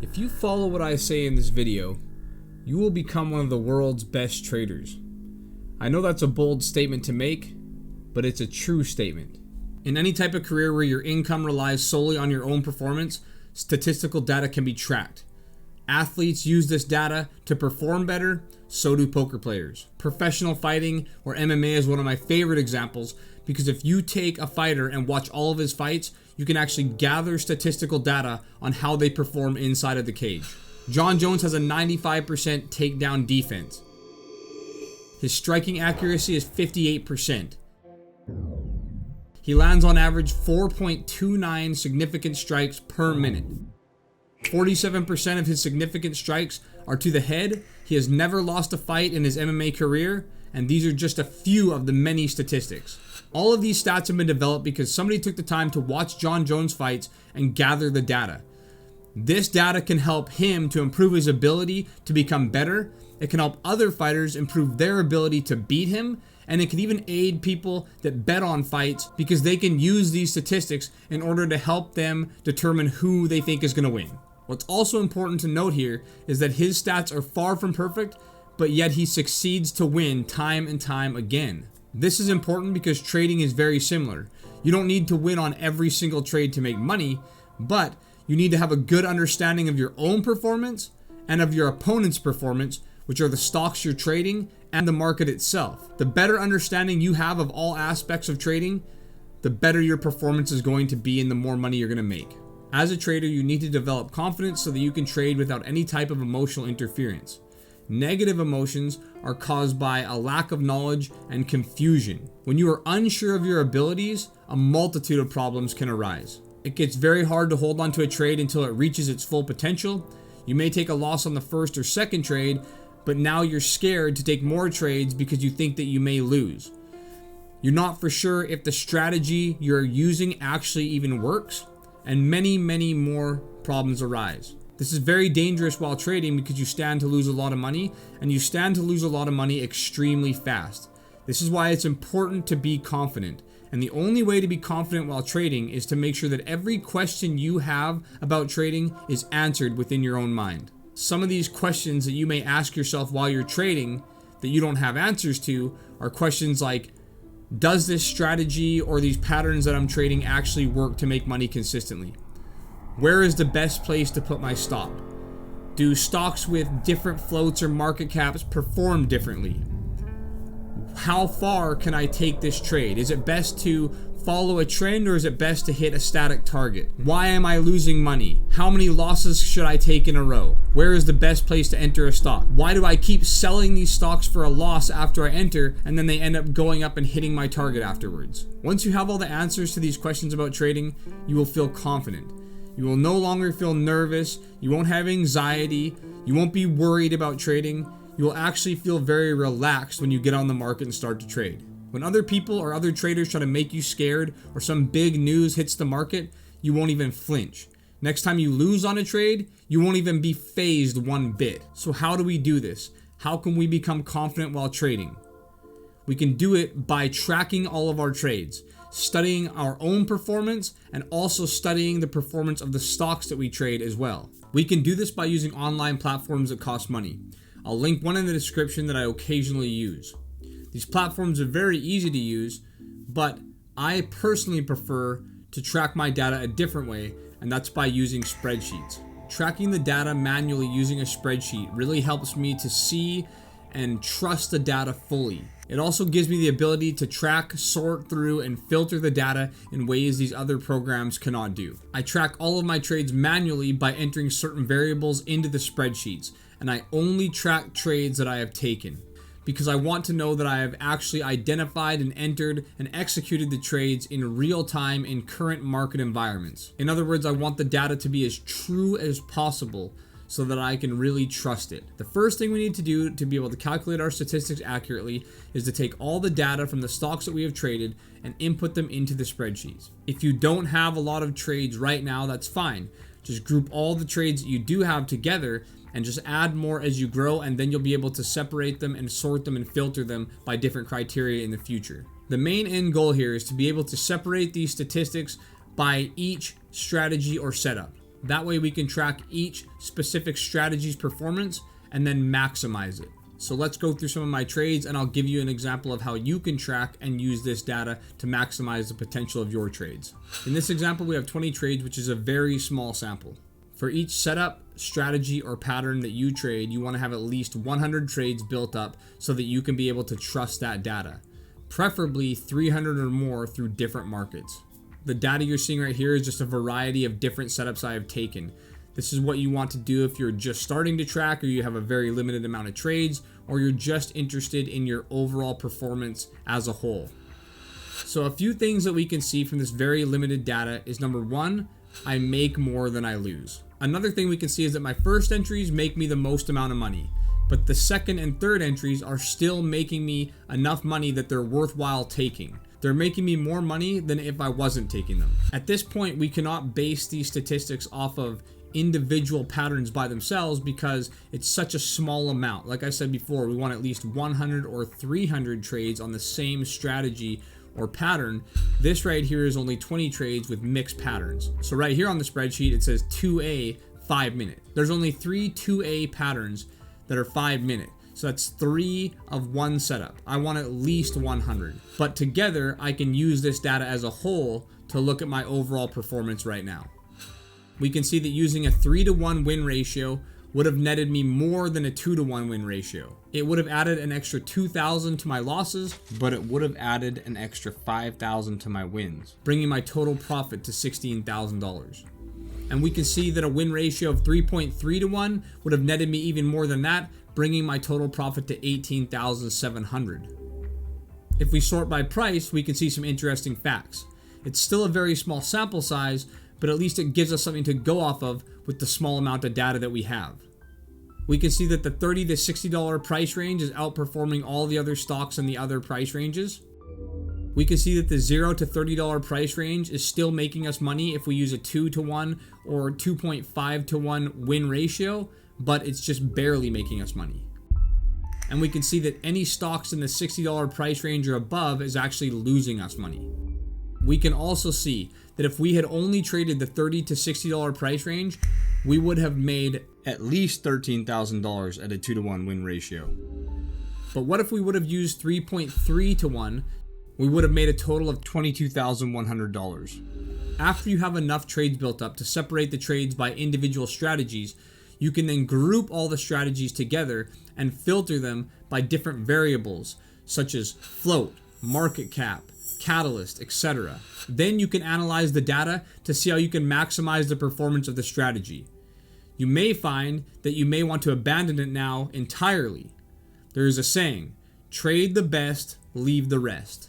If you follow what I say in this video, you will become one of the world's best traders. I know that's a bold statement to make, but it's a true statement. In any type of career where your income relies solely on your own performance, statistical data can be tracked. Athletes use this data to perform better, so do poker players. Professional fighting, or MMA, is one of my favorite examples because if you take a fighter and watch all of his fights, you can actually gather statistical data on how they perform inside of the cage. Jon Jones has a 95% takedown defense. His striking accuracy is 58%. He lands on average 4.29 significant strikes per minute. 47% of his significant strikes are to the head. He has never lost a fight in his MMA career, and these are just a few of the many statistics. All of these stats have been developed because somebody took the time to watch Jon Jones fights and gather the data. This data can help him to improve his ability to become better. It can help other fighters improve their ability to beat him, and it can even aid people that bet on fights because they can use these statistics in order to help them determine who they think is going to win. What's also important to note here is that his stats are far from perfect, but yet he succeeds to win time and time again. This is important because trading is very similar. You don't need to win on every single trade to make money, but you need to have a good understanding of your own performance and of your opponent's performance, which are the stocks you're trading and the market itself. The better understanding you have of all aspects of trading, the better your performance is going to be and the more money you're going to make. As a trader, you need to develop confidence so that you can trade without any type of emotional interference. Negative emotions are caused by a lack of knowledge and confusion. When you are unsure of your abilities, a multitude of problems can arise. It gets very hard to hold on to a trade until it reaches its full potential. You may take a loss on the first or second trade, but now you're scared to take more trades because you think that you may lose. You're not for sure if the strategy you're using actually even works, and many more problems arise. This is very dangerous while trading because you stand to lose a lot of money, and you stand to lose a lot of money extremely fast. This is why it's important to be confident. And the only way to be confident while trading is to make sure that every question you have about trading is answered within your own mind. Some of these questions that you may ask yourself while you're trading that you don't have answers to are questions like, does this strategy or these patterns that I'm trading actually work to make money consistently? Where is the best place to put my stop? Do stocks with different floats or market caps perform differently? How far can I take this trade? Is it best to follow a trend or is it best to hit a static target? Why am I losing money? How many losses should I take in a row? Where is the best place to enter a stock? Why do I keep selling these stocks for a loss after I enter and then they end up going up and hitting my target afterwards? Once you have all the answers to these questions about trading, you will feel confident. You will no longer feel nervous. You won't have anxiety. You won't be worried about trading. You will actually feel very relaxed when you get on the market and start to trade. When other people or other traders try to make you scared or some big news hits the market, you won't even flinch. Next time you lose on a trade, you won't even be fazed one bit. So how do we do this? How can we become confident while trading? We can do it by tracking all of our trades, studying our own performance, and also studying the performance of the stocks that we trade as well. We can do this by using online platforms that cost money. I'll link one in the description that I occasionally use. These platforms are very easy to use, but I personally prefer to track my data a different way, and that's by using spreadsheets. Tracking the data manually using a spreadsheet really helps me to see and trust the data fully. It also gives me the ability to track, sort through, and filter the data in ways these other programs cannot do. I track all of my trades manually by entering certain variables into the spreadsheets, and I only track trades that I have taken because I want to know that I have actually identified and entered and executed the trades in real time in current market environments. In other words, I want the data to be as true as possible so that I can really trust it. The first thing we need to do to be able to calculate our statistics accurately is to take all the data from the stocks that we have traded and input them into the spreadsheets. If you don't have a lot of trades right now, that's fine. Just group all the trades that you do have together and just add more as you grow, and then you'll be able to separate them and sort them and filter them by different criteria in the future. The main end goal here is to be able to separate these statistics by each strategy or setup. That way we can track each specific strategy's performance and then maximize it. So let's go through some of my trades and I'll give you an example of how you can track and use this data to maximize the potential of your trades. In this example, we have 20 trades, which is a very small sample. For each setup, strategy, or pattern that you trade, you want to have at least 100 trades built up so that you can be able to trust that data. Preferably 300 or more through different markets. The data you're seeing right here is just a variety of different setups I have taken. This is what you want to do if you're just starting to track, or you have a very limited amount of trades, or you're just interested in your overall performance as a whole. So a few things that we can see from this very limited data is, number one, I make more than I lose. Another thing we can see is that my first entries make me the most amount of money, but the second and third entries are still making me enough money that they're worthwhile taking. They're making me more money than if I wasn't taking them. At this point, we cannot base these statistics off of individual patterns by themselves because it's such a small amount. Like I said before, we want at least 100 or 300 trades on the same strategy or pattern. This right here is only 20 trades with mixed patterns. So right here on the spreadsheet, it says 2A 5 minute. There's only 3 2A patterns that are 5 minute. So that's 3 of one setup. I want at least 100. But together, I can use this data as a whole to look at my overall performance right now. We can see that using a 3-to-1 win ratio would have netted me more than a 2-to-1 win ratio. It would have added an extra 2,000 to my losses, but it would have added an extra 5,000 to my wins, bringing my total profit to $16,000. And we can see that a win ratio of 3.3 to 1 would have netted me even more than that, bringing my total profit to $18,700. If we sort by price, we can see some interesting facts. It's still a very small sample size, but at least it gives us something to go off of with the small amount of data that we have. We can see that the $30 to $60 price range is outperforming all the other stocks in the other price ranges. We can see that the $0 to $30 price range is still making us money if we use a 2-to-1 or 2.5-to-1 win ratio, but it's just barely making us money. And we can see that any stocks in the $60 price range or above is actually losing us money. We can also see that if we had only traded the $30 to $60 price range, we would have made at least $13,000 at a 2-to-1 win ratio. But what if we would have used 3.3 to 1? We would have made a total of $22,100. After you have enough trades built up to separate the trades by individual strategies, you can then group all the strategies together and filter them by different variables such as float, market cap, catalyst, etc. Then you can analyze the data to see how you can maximize the performance of the strategy. You may find that you may want to abandon it now entirely. There is a saying, trade the best, leave the rest.